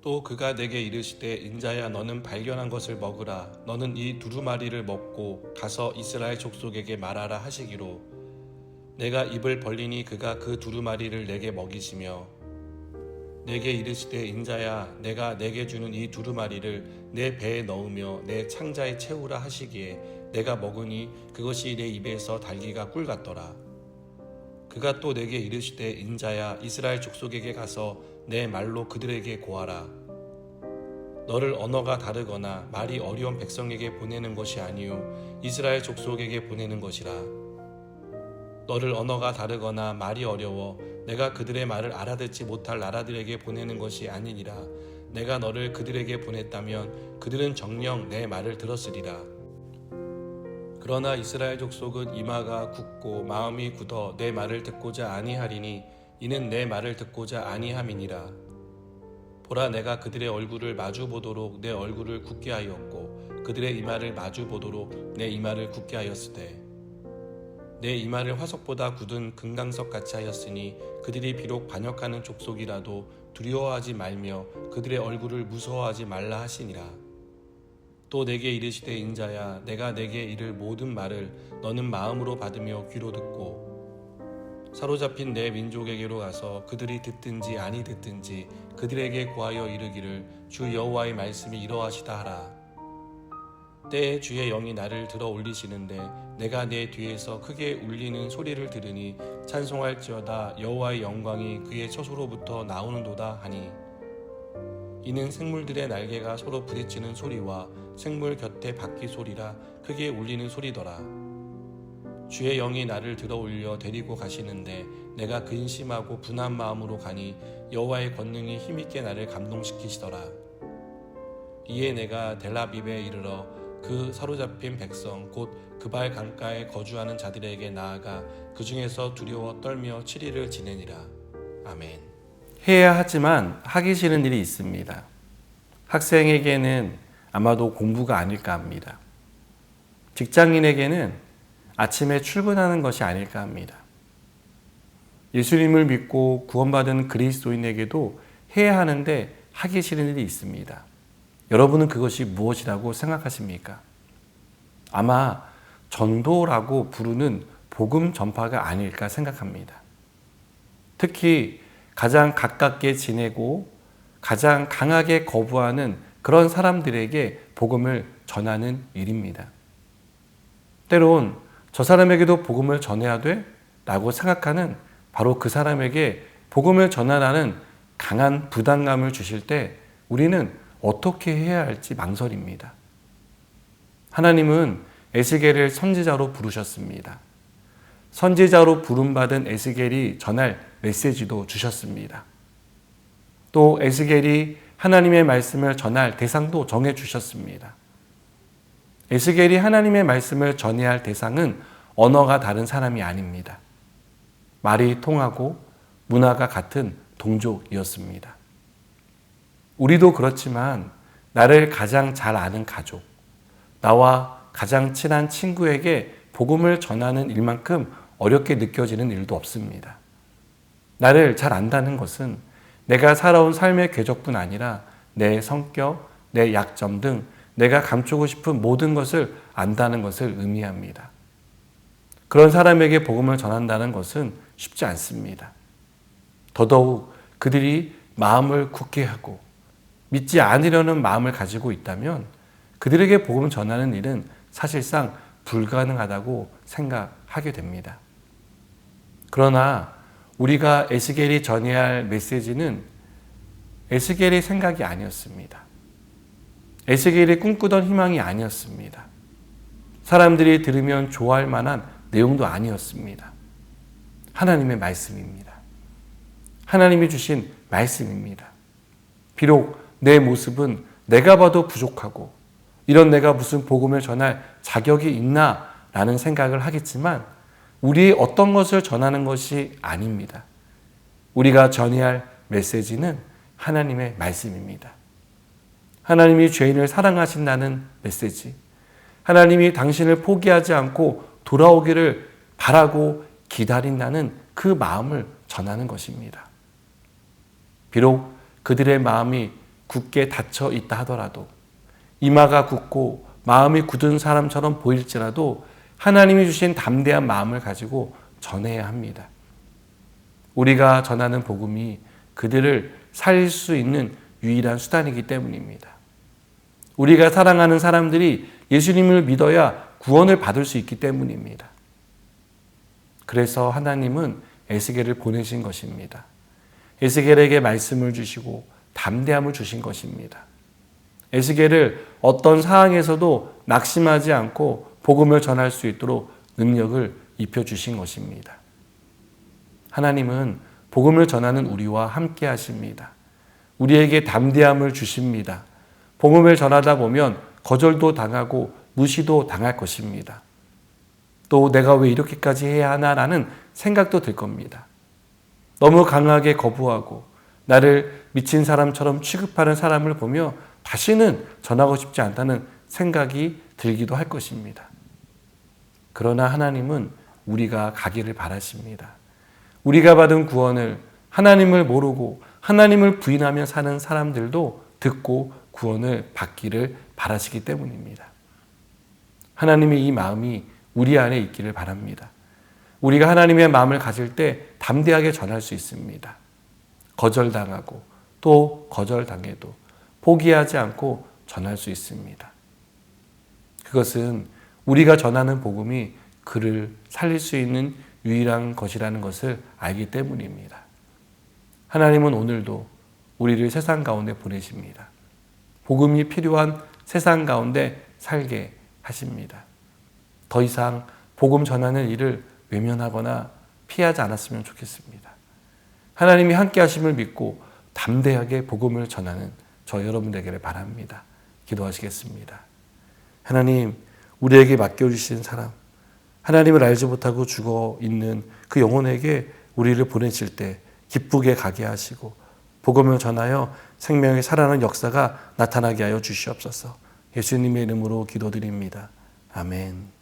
또 그가 내게 이르시되 인자야 너는 발견한 것을 먹으라. 너는 이 두루마리를 먹고 가서 이스라엘 족속에게 말하라 하시기로 내가 입을 벌리니 그가 그 두루마리를 내게 먹이시며 내게 이르시되 인자야 내가 내게 주는 이 두루마리를 내 배에 넣으며 내 창자에 채우라 하시기에 내가 먹으니 그것이 내 입에서 달기가 꿀 같더라. 그가 또 내게 이르시되 인자야 이스라엘 족속에게 가서 내 말로 그들에게 고하라. 너를 언어가 다르거나 말이 어려운 백성에게 보내는 것이 아니요 이스라엘 족속에게 보내는 것이라. 너를 언어가 다르거나 말이 어려워 내가 그들의 말을 알아듣지 못할 나라들에게 보내는 것이 아니니라. 내가 너를 그들에게 보냈다면 그들은 정녕 내 말을 들었으리라. 그러나 이스라엘 족속은 이마가 굳고 마음이 굳어 내 말을 듣고자 아니하리니 이는 내 말을 듣고자 아니함이니라. 보라 내가 그들의 얼굴을 마주 보도록 내 얼굴을 굳게 하였고 그들의 이마를 마주 보도록 내 이마를 굳게 하였으되 내 이마를 화석보다 굳은 금강석 같이 하였으니 그들이 비록 반역하는 족속이라도 두려워하지 말며 그들의 얼굴을 무서워하지 말라 하시니라. 또 내게 이르시되 인자야 내가 내게 이를 모든 말을 너는 마음으로 받으며 귀로 듣고 사로잡힌 내 민족에게로 가서 그들이 듣든지 아니 듣든지 그들에게 고하여 이르기를 주 여호와의 말씀이 이러하시다 하라. 때에 주의 영이 나를 들어 올리시는데 내가 내 뒤에서 크게 울리는 소리를 들으니 찬송할지어다 여호와의 영광이 그의 처소로부터 나오는도다 하니 이는 생물들의 날개가 서로 부딪히는 소리와 생물 곁에 바퀴 소리라 크게 울리는 소리더라. 주의 영이 나를 들어 올려 데리고 가시는데 내가 근심하고 분한 마음으로 가니 여호와의 권능이 힘있게 나를 감동시키시더라. 이에 내가 델아비브에 이르러 그 사로잡힌 백성 곧 그발 강가에 거주하는 자들에게 나아가 그 중에서 두려워 떨며 7일을 지내니라. 아멘. 해야 하지만 하기 싫은 일이 있습니다. 학생에게는 아마도 공부가 아닐까 합니다. 직장인에게는 아침에 출근하는 것이 아닐까 합니다. 예수님을 믿고 구원받은 그리스도인에게도 해야 하는데 하기 싫은 일이 있습니다. 여러분은 그것이 무엇이라고 생각하십니까? 아마 전도라고 부르는 복음 전파가 아닐까 생각합니다. 특히 가장 가깝게 지내고 가장 강하게 거부하는 그런 사람들에게 복음을 전하는 일입니다. 때론 저 사람에게도 복음을 전해야 돼? 라고 생각하는 바로 그 사람에게 복음을 전하라는 강한 부담감을 주실 때 우리는 어떻게 해야 할지 망설입니다. 하나님은 에스겔을 선지자로 부르셨습니다. 선지자로 부름받은 에스겔이 전할 메시지도 주셨습니다. 또 에스겔이 하나님의 말씀을 전할 대상도 정해 주셨습니다. 에스겔이 하나님의 말씀을 전해야 할 대상은 언어가 다른 사람이 아닙니다. 말이 통하고 문화가 같은 동족이었습니다. 우리도 그렇지만 나를 가장 잘 아는 가족, 나와 가장 친한 친구에게 복음을 전하는 일만큼 어렵게 느껴지는 일도 없습니다. 나를 잘 안다는 것은 내가 살아온 삶의 궤적뿐 아니라 내 성격, 내 약점 등 내가 감추고 싶은 모든 것을 안다는 것을 의미합니다. 그런 사람에게 복음을 전한다는 것은 쉽지 않습니다. 더더욱 그들이 마음을 굳게 하고 믿지 않으려는 마음을 가지고 있다면 그들에게 복음을 전하는 일은 사실상 불가능하다고 생각하게 됩니다. 그러나 우리가 에스겔이 전해야 할 메시지는 에스겔의 생각이 아니었습니다. 에스겔이 꿈꾸던 희망이 아니었습니다. 사람들이 들으면 좋아할 만한 내용도 아니었습니다. 하나님의 말씀입니다. 하나님이 주신 말씀입니다. 비록 내 모습은 내가 봐도 부족하고 이런 내가 무슨 복음을 전할 자격이 있나 라는 생각을 하겠지만 우리의 어떤 것을 전하는 것이 아닙니다. 우리가 전해야 할 메시지는 하나님의 말씀입니다. 하나님이 죄인을 사랑하신다는 메시지, 하나님이 당신을 포기하지 않고 돌아오기를 바라고 기다린다는 그 마음을 전하는 것입니다. 비록 그들의 마음이 굳게 닫혀 있다 하더라도, 이마가 굳고 마음이 굳은 사람처럼 보일지라도 하나님이 주신 담대한 마음을 가지고 전해야 합니다. 우리가 전하는 복음이 그들을 살릴 수 있는 유일한 수단이기 때문입니다. 우리가 사랑하는 사람들이 예수님을 믿어야 구원을 받을 수 있기 때문입니다. 그래서 하나님은 에스겔을 보내신 것입니다. 에스겔에게 말씀을 주시고 담대함을 주신 것입니다. 에스겔을 어떤 상황에서도 낙심하지 않고 복음을 전할 수 있도록 능력을 입혀주신 것입니다. 하나님은 복음을 전하는 우리와 함께 하십니다. 우리에게 담대함을 주십니다. 복음을 전하다 보면 거절도 당하고 무시도 당할 것입니다. 또 내가 왜 이렇게까지 해야 하나라는 생각도 들 겁니다. 너무 강하게 거부하고 나를 미친 사람처럼 취급하는 사람을 보며 다시는 전하고 싶지 않다는 생각이 들기도 할 것입니다. 그러나 하나님은 우리가 가기를 바라십니다. 우리가 받은 구원을 하나님을 모르고 하나님을 부인하며 사는 사람들도 듣고 구원을 받기를 바라시기 때문입니다. 하나님의 이 마음이 우리 안에 있기를 바랍니다. 우리가 하나님의 마음을 가질 때 담대하게 전할 수 있습니다. 거절당하고 또 거절당해도 포기하지 않고 전할 수 있습니다. 그것은 우리가 전하는 복음이 그를 살릴 수 있는 유일한 것이라는 것을 알기 때문입니다. 하나님은 오늘도 우리를 세상 가운데 보내십니다. 복음이 필요한 세상 가운데 살게 하십니다. 더 이상 복음 전하는 일을 외면하거나 피하지 않았으면 좋겠습니다. 하나님이 함께 하심을 믿고 담대하게 복음을 전하는 저 여러분 되기를 바랍니다. 기도하시겠습니다. 하나님, 우리에게 맡겨주신 사람, 하나님을 알지 못하고 죽어 있는 그 영혼에게 우리를 보내실 때 기쁘게 가게 하시고 복음을 전하여 생명이 살아나는 역사가 나타나게 하여 주시옵소서. 예수님의 이름으로 기도드립니다. 아멘.